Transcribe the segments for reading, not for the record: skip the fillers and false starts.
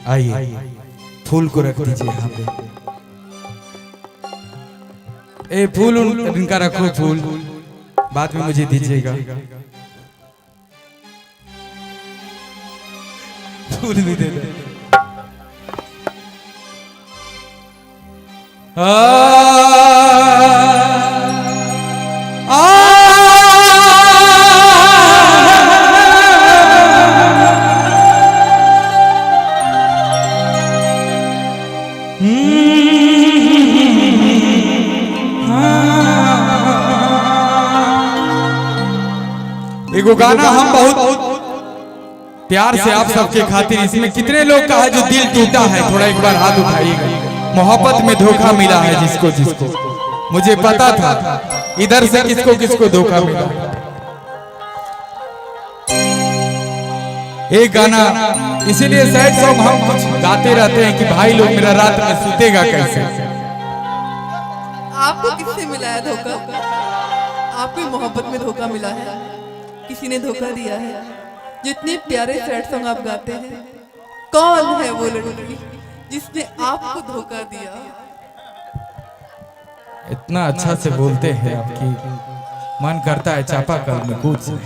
आइए फूल को रख दीजिए यहाँ पे। ए फूल इनका रखो, फूल बाद में मुझे दीजिएगा। फूल भी दे दो। एगो गाना हम बहुत प्यार से आप सबके खातिर, इसमें कितने लोग का है जो दिल टूटा है, थोड़ा एक बार हाथ उठाइएगा। मोहब्बत में धोखा मिला है जिसको जिसको, मुझे पता था इधर से किसको किसको धोखा मिला। एक गाना इसीलिए सैड सॉन्ग हम कुछ गाते रहते हैं कि भाई लोग मेरा रात में सूतेगा कैसे। आपको किससे मिला है धोखा? आपको मोहब्बत में धोखा मिला है, किसी ने धोखा दिया है? जितने प्यारे सैड सॉन्ग आप गाते हैं, कौन है वो लड़की जिसने आपको धोखा दिया? इतना अच्छा से बोलते हैं आपकी मन करता है चापाकल में कूद जाए।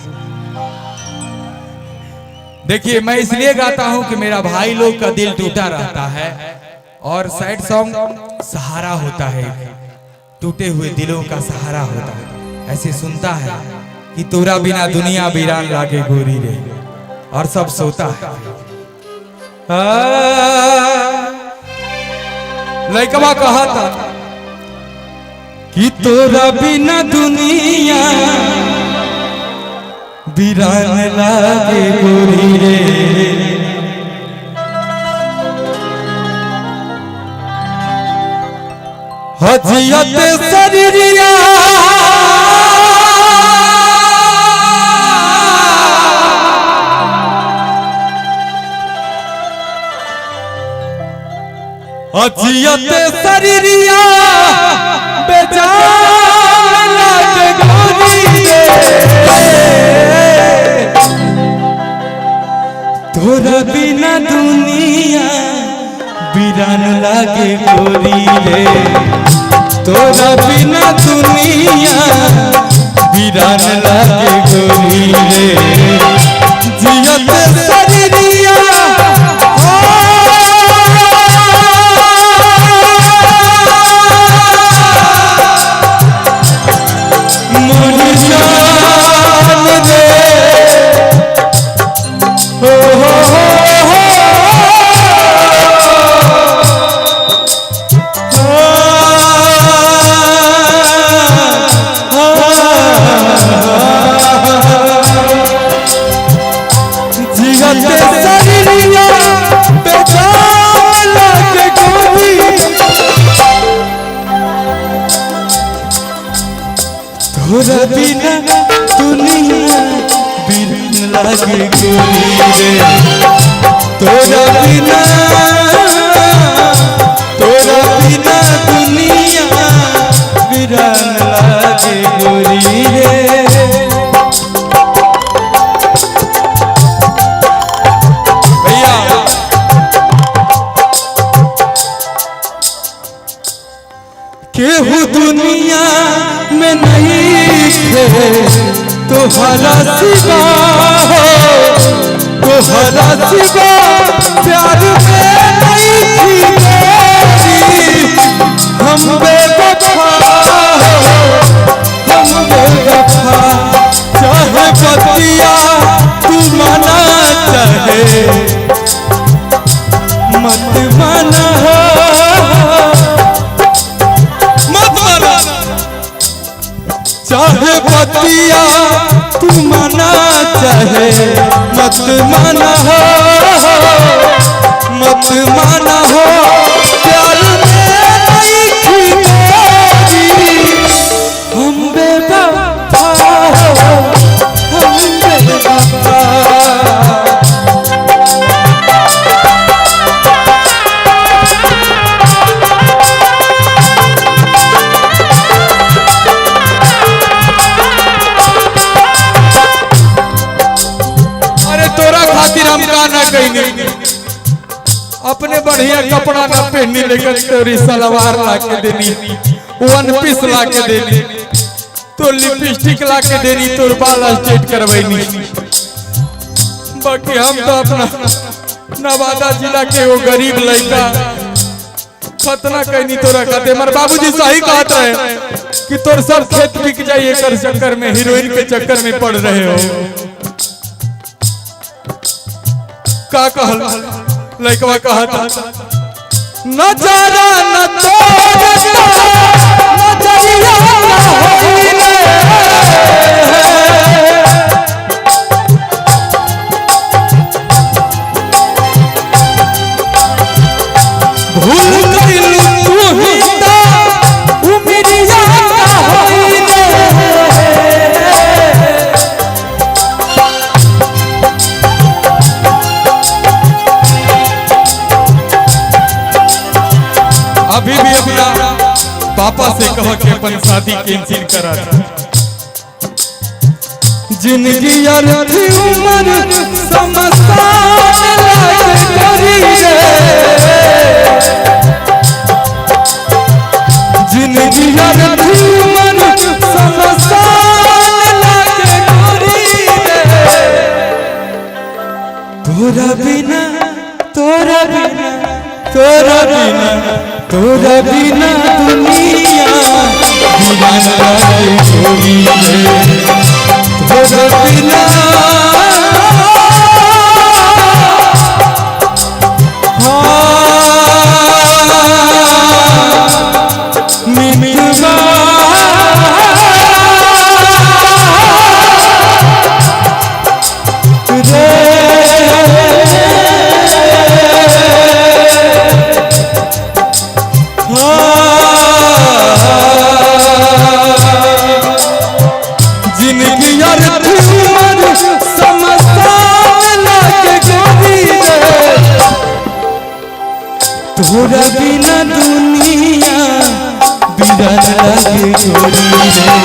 देखिए मैं इसलिए गाता हूं कि मेरा भाई लोग का दिल टूटा रहता है और सैड सॉन्ग सहारा होता है, टूटे हुए दिलों का सहारा होता है। ऐसे सुनता है कि तोरा बिना दुनिया वीरान लागे गोरी रे, और सब सोता है। लइकवा कहा था कि तोरा बिना दुनिया वीरान लागे गोरी रे, हजियत शरीरिया हजियत शरीरिया बेजान लागे गोरी रे, तोरा बिना दुनिया वीरान लागे गोरी रे, तोरा बिना दुनिया वीरान लागे गोरी रे, जियत शरीरिया तोरा बिना दुनिया वीरान लागे गोरी रे, तोरा बिना दुनिया वीरान लागे गोरी रे। भैया केहू दुनिया में नहीं तोहरा सिवा हो, तोहरा सिवा प्यार में नहीं थी मेरी, हम बेवफा हो, हम बेवफा। चाहे बतिया तू माना चाहे मत माना हो, मत माना। चाहे बतिया तू माना चाहे मत माना हो, मत माना हो। प्यार में नहीं थी मेरी, हम बेवफा हो, हम बेवफा। हम का ना कहीं अपने बढ़िया कपड़ा न पहनी लेकर तोरी सलवार ला के देनी, वन पीस ला के देनी, तो लिपस्टिक ला के देनी, तोर बाल स्ट्रेट करवैनी। बाकी हम तो अपना नवादा जिला के वो गरीब लड़का खतना कहनी तोरा कहते। मर बाबूजी सही कहत रहे कि तोर सब खेत बिक जाइए कर चक्कर में, हीरोइन के चक्कर में पड़ रहे हो। का कहल लड़कवा कहता नजारा न तोड़ता नजरिया न होइले, भूल गइल तू ही ता उमिरिया न होइले। अभी भी अपना पापा से कहो कि अपन शादी कैंसिल करा था। जिंदगी अर्थी उम्र समसान लागे करी रे, जिंदगी अर्थी उम्र समसान लागे करी रे। तोरा बिना तोरा बिना तोरा बिना तोरा बिना दुनिया दीवाना लागे छोड़ी रे। तोरा बिना मिटवा तोरा बिना दुनिया बिरन लागे छोड़ी रे।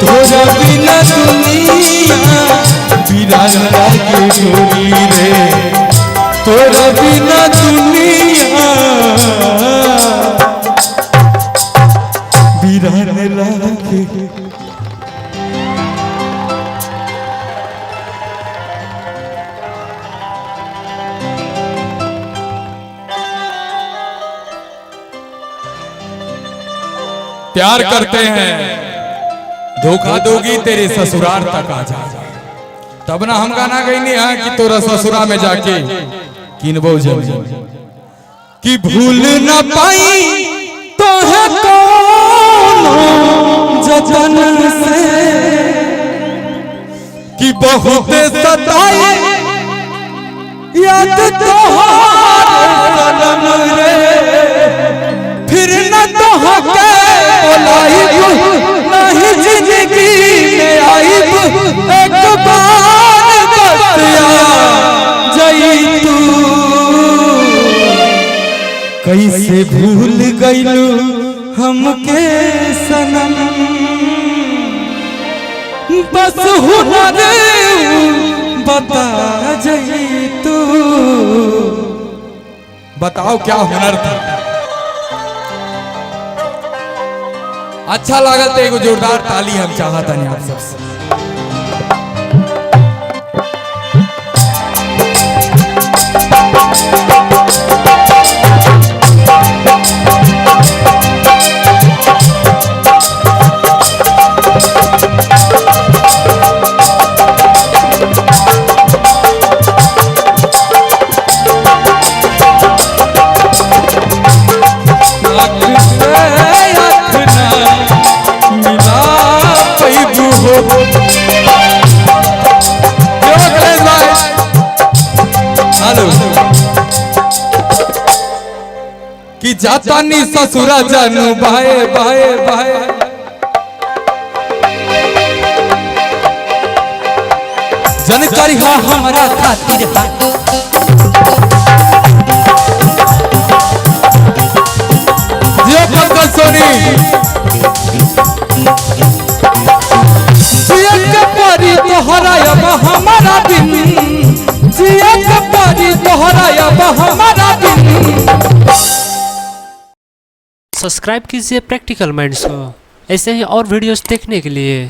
तोरा बिना दुनिया बिरन लागे छोड़ी रे। तोरा बिना दुनिया बिरन लागे। प्यार करते हैं धोखा दोगी तेरे ससुराल तक आ जाए, तब ना हम गाना गई नहीं है कि तोरा ससुरा में जाके किनबो जमीन कि भूल न पाई तो है कोनो जतन से कि बहुत सताई याद तोहार सनम रे। फिर न तो हके नहीं जिंदगी में आईब एक बार बतिया जई तू। कैसे भूल गइलू हमके सनम, बस हुनर बता जई तू। बताओ क्या हुनर था? अच्छा लागल तो एगो जोरदार ताली हम चाहता नहीं आप सबसे। कि जाता नी ससुरा जानू बाए बाए बाए, जानकारी हा हमारा खातिर सोनी परी तोहरा अब हमारा दिन, जिया परी तोहरा अब हमारा सब्सक्राइब कीजिए प्रैक्टिकल माइंड्स को ऐसे ही और वीडियोस देखने के लिए।